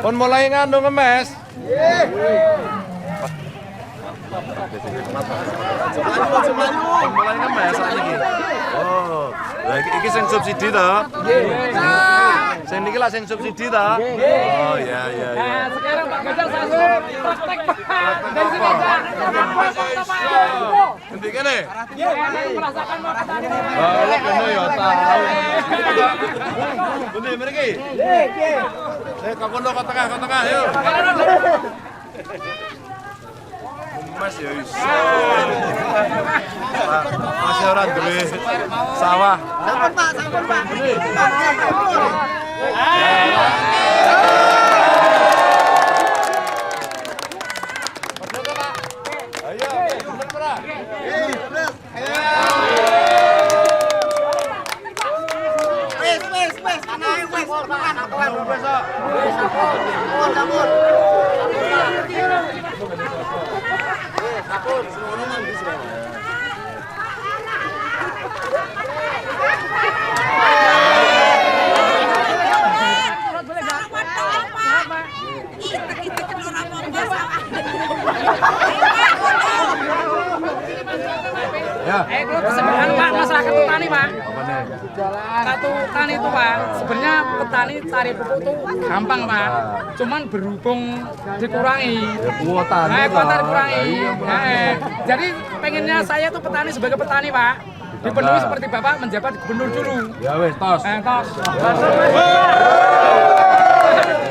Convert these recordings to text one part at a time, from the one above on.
Pun mulai ngandung ngemes. Mulai ngemes iki. Oh, lha iki sing subsidi to? Nggih. Sing niki lah sing subsidi to? Oh, iya. Nah, sekarang Pak Ganjar langsung praktek Pak. Dari sini aja. Endi kene? Merasakan Pak petani. Oh, lek ngono ya tahu. Bune mriki. Nggih. Kok kono ke tengah, yuk. Mas ya iso. Masih ora duwe sawah. Sampun Pak. Ayo, bener ora? Wes, anae wes, makan aku. Wes kok. Sampun. Ya. Kalau kesebenarnya Pak masalah kartu tani Pak. Apa nih? Kartu tani itu Pak, sebenarnya petani cari pupuk itu gampang Pak. Cuman berhubung dikurangi. Kuotanya Kuota dikurangi. Jadi pengennya saya tuh petani sebagai petani Pak. Dipenuhi seperti Bapak menjabat gubernur dulu. Ya wes, tos. Tos.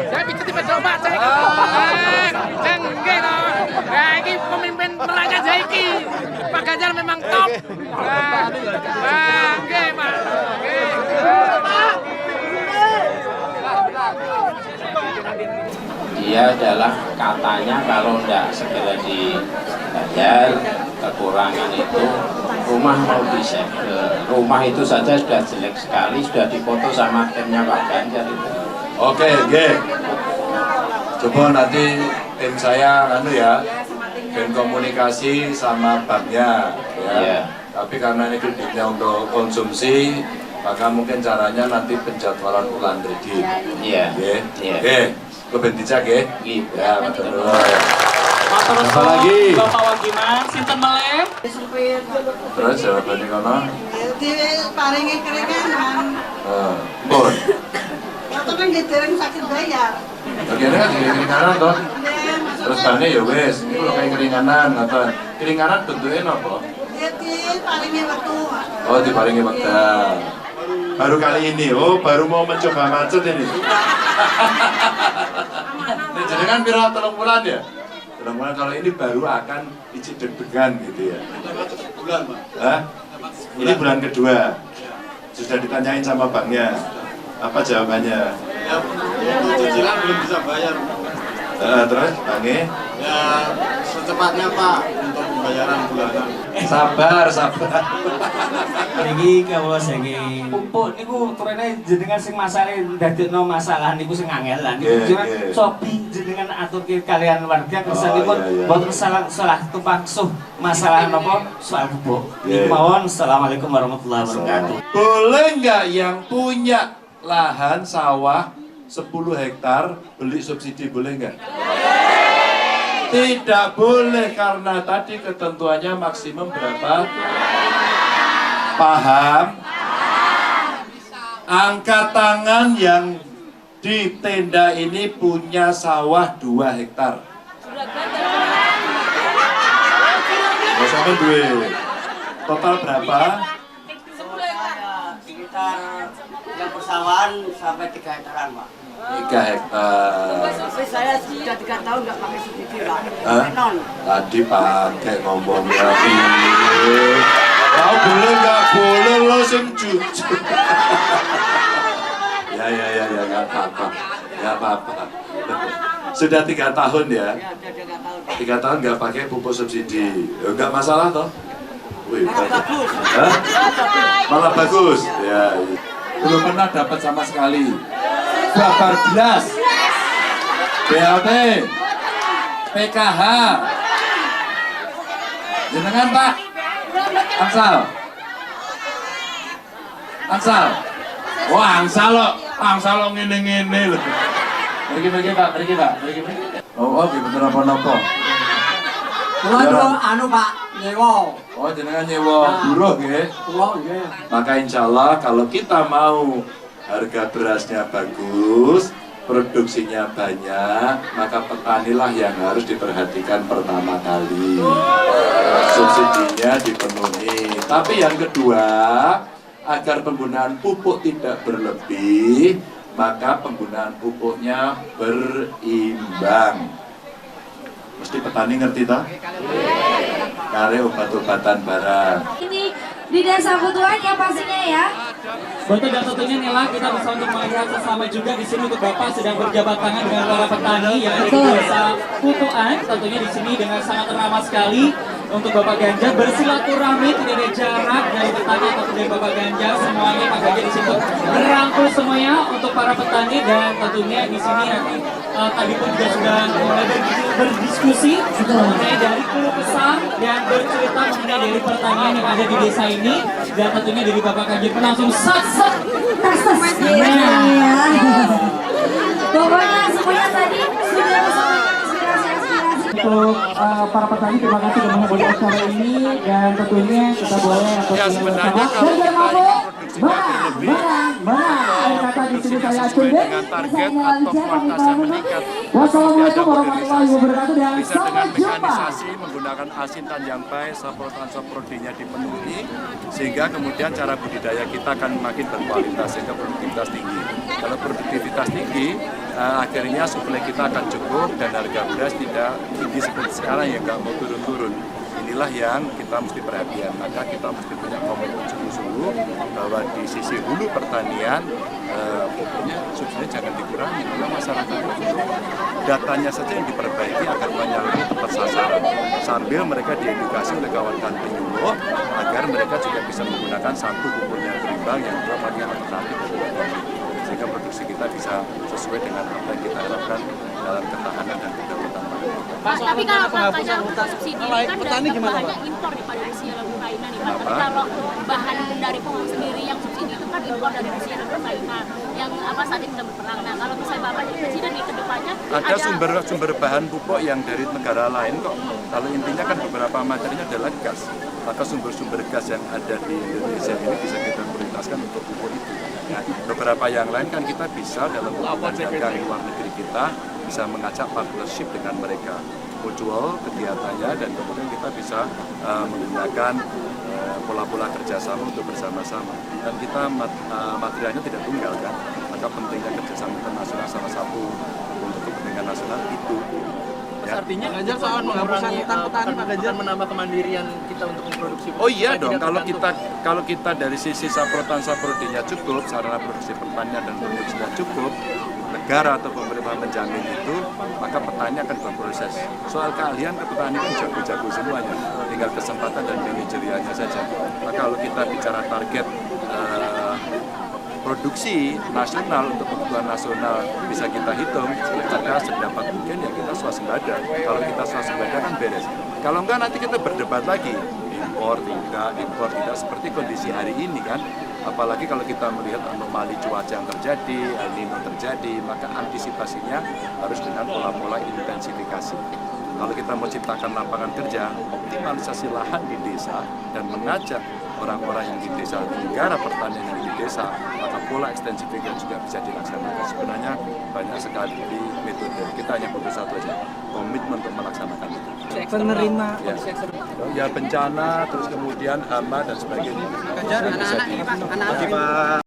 Saya pikir tiba-tiba Pak, saya nggih toh. Nah, ini pemimpin Melayu Jaiki. Pak Ganjar memang top. Nggih, Pak. Dia adalah katanya kalau tidak segera dibayar kekurangan itu rumah mau disegel. Rumah itu saja sudah jelek sekali, sudah dipoto sama timnya Pak Ganjar itu. Oke. Coba nanti tim saya dan komunikasi sama banknya ya. Iya. Tapi karena ini kreditnya untuk konsumsi, maka mungkin caranya nanti penjadwalan ulang kredit. Iya. Oke. Keben dicek ya. Gitu. Ya, betul. Apa lagi? Bapak Wagiman, sinten meleh? Terus jawabannya kono? Diparingi keringanan. Pun. Atau kan ditereng sakit bayar. Bagiannya kan keringanan toh. Terus tanya ya wes, ini kalau kayak keringanan atau keringanan bentuknya apa? Dia diparingi waktu. Oh, diparingi wekdal. Baru kali ini, baru mau mencoba macet ini. Nah, jadi kan pira 3 bulan ya? 3 bulan kalau ini baru akan icip deg-degan gitu ya. Bulan, Pak. Hah? Ini bulan kedua. Sudah ditanyain sama banknya. Apa jawabannya? Ya, untuk cicilan belum bisa bayar. Terus, banknya? Ya, secepatnya Pak, untuk pembayaran bulanan. Sabar. Niki kawula saking pupuk niku turune jenengan sing masalah dadekno masalah niku sing angelan niku jenengan sopi jenengan aturke kalian warga kersanipun boten salah tumpang suh masalah napa soal pupuk. Niku mawon. Assalamualaikum warahmatullahi wabarakatuh. Boleh nggak yang punya lahan sawah 10 hektar beli subsidi, boleh nggak? Tidak boleh karena tadi ketentuannya maksimum berapa? Paham? Angkat tangan yang di tenda ini punya sawah 2 hektar. Oh, sampai duit. Total berapa? Sekitar yang persawahan sampai 3 hektaran, Pak. 3 hektar. Tapi saya sudah 3 tahun nggak pakai subsidi, Pak. Hah? Non. Tadi pakai ngomongnya piye? Kau boleh nggak boleh lo sing jujur. Ya nggak apa-apa. Sudah 3 tahun ya? Ya, sudah 3 tahun, Pak. 3 tahun nggak pakai pupuk subsidi, nggak masalah toh? Wih, Malah bagus. hah? Malah bagus. Ya. Belum pernah dapat sama sekali. Babar belas, BLT, PKH, jenengan Pak Amsal, Angsal. Wah, angsal lo ngene-ngene lho. Pergi Pak, pergi. Oh, bener apa-apa. Kula anu Pak, nyewa. Oh, jenengan nyewa buruh nggih. Kula nggih. Maka insya Allah kalau kita mau harga berasnya bagus, produksinya banyak, maka petanilah yang harus diperhatikan pertama kali. Subsidinya dipenuhi. Tapi yang kedua, agar penggunaan pupuk tidak berlebih, maka penggunaan pupuknya berimbang. Mesti petani ngerti toh? Kare obat-obatan barang. Ini di desa Butuhan ya pastinya ya. Betul, dan tentunya Nila kita bisa untuk melihat sesama juga di sini untuk Bapak sedang berjabat tangan dengan para petani yang ada di desa Butuhan. Tentunya di sini dengan sangat ramah sekali untuk Bapak Ganjar bersilaturahmi, tidak ada jarak dari petani ataupun dari Bapak Ganjar, semuanya Pak Ganjar di situ merangkul semuanya untuk para petani. Dan tentunya di sini nanti tadi pun juga sudah mulai berdiskusi mengenai dari keluh kesah dan bercerita mengenai dari pertanian yang ada di desa ini, dan tentunya dari Bapak Ganjar pun langsung tas. Pokoknya semuanya tadi sudah menyampaikan inspirasi-inspirasi. Untuk para petani, terima kasih sudah menghadiri acara ini, dan tentunya kita boleh Ya sebenarnya kalau kita ingin produksinya berlebih, air kata di sini saya acung deh. dengan target atau kuantitasnya meningkat, Wassalamualaikum warahmatullahi wabarakatuh, dan bisa sampai dengan jumpa. mekanisasi menggunakan asin tanjampai, saprotan-saprodinya dipenuhi, sehingga kemudian cara budidaya kita akan makin berkualitas sehingga produktivitas tinggi. Kalau produktivitas tinggi, akhirnya suplai kita akan cukup dan harga beras tidak tinggi seperti sekarang yang nggak mau turun-turun. Inilah yang kita mesti perhatian, maka kita mesti punya komitmen sungguh-sungguh bahwa di sisi hulu pertanian pokoknya subsidi jangan dikurangi, karena masyarakat datanya saja yang diperbaiki agar penyalurnya tepat sasaran, sambil mereka diedukasi oleh kawan-kawan penyuluh agar mereka juga bisa menggunakan satu pupuk yang berimbang, yang kedua pakai alternatif sehingga produksi kita bisa sesuai dengan apa yang kita harapkan dalam ketahanan dan kedaulatan pangan. Pak, tapi kalau angkanya subsidi ini kan dari bahannya impor daripada Rusia dan Ukraina nih Pak. Tapi kalau bahan dari pupuk sendiri yang subsidi itu kan impor dari Rusia dan Ukraina yang apa saat ini sedang berperang. Nah, kalau misalnya Bapak jadi presiden di kedepannya ada sumber bahan pupuk yang dari negara lain kok. Kalau intinya kan beberapa materinya adalah gas. Maka sumber-sumber gas yang ada di Indonesia ini bisa kita prioritaskan untuk pupuk itu. Nah, beberapa yang lain kan kita bisa dalam hubungan dagang luar negeri kita bisa mengajak partnership dengan mereka, mutual kegiatannya, dan kemudian kita bisa menggunakan pola-pola kerjasama untuk bersama-sama. Dan kita materialnya tidak tunggal kan, maka pentingnya kerjasama internasional salah satu untuk kepentingan nasional itu. Ya. Artinya Ganjar soal menghapuskan hutang petani, Pak Ganjar menambah kemandirian kita untuk memproduksi. Oh iya dong, kalau kita dari sisi saprodinya cukup, sarana produksi pertanian dan produksinya cukup, negara atau pemerintah menjamin itu, maka petani akan berproses. Soal keahlian ke petani kan jago-jago semuanya, tinggal kesempatan dan manajerialnya saja. Maka kalau kita bicara target produksi nasional untuk kebutuhan nasional bisa kita hitung, maka sedapat mungkin ya kita swasembada. Kalau kita swasembada kan beres. Kalau enggak nanti kita berdebat lagi, impor tidak seperti kondisi hari ini kan. Apalagi kalau kita melihat anomali cuaca yang terjadi, El Nino terjadi, maka antisipasinya harus dengan pola-pola intensifikasi. Kalau kita mau ciptakan lapangan kerja, optimalisasi lahan di desa dan mengajak orang-orang yang di desa, negara pertanian yang di desa, maka pola ekstensifikasi juga bisa dilaksanakan. Sebenarnya banyak sekali metode, kita hanya butuh satu aja, komitmen untuk melaksanakan itu. Penerima Ya bencana, terus kemudian hama dan sebagainya. Ganjar, anak-anak ini Pak, anak-anak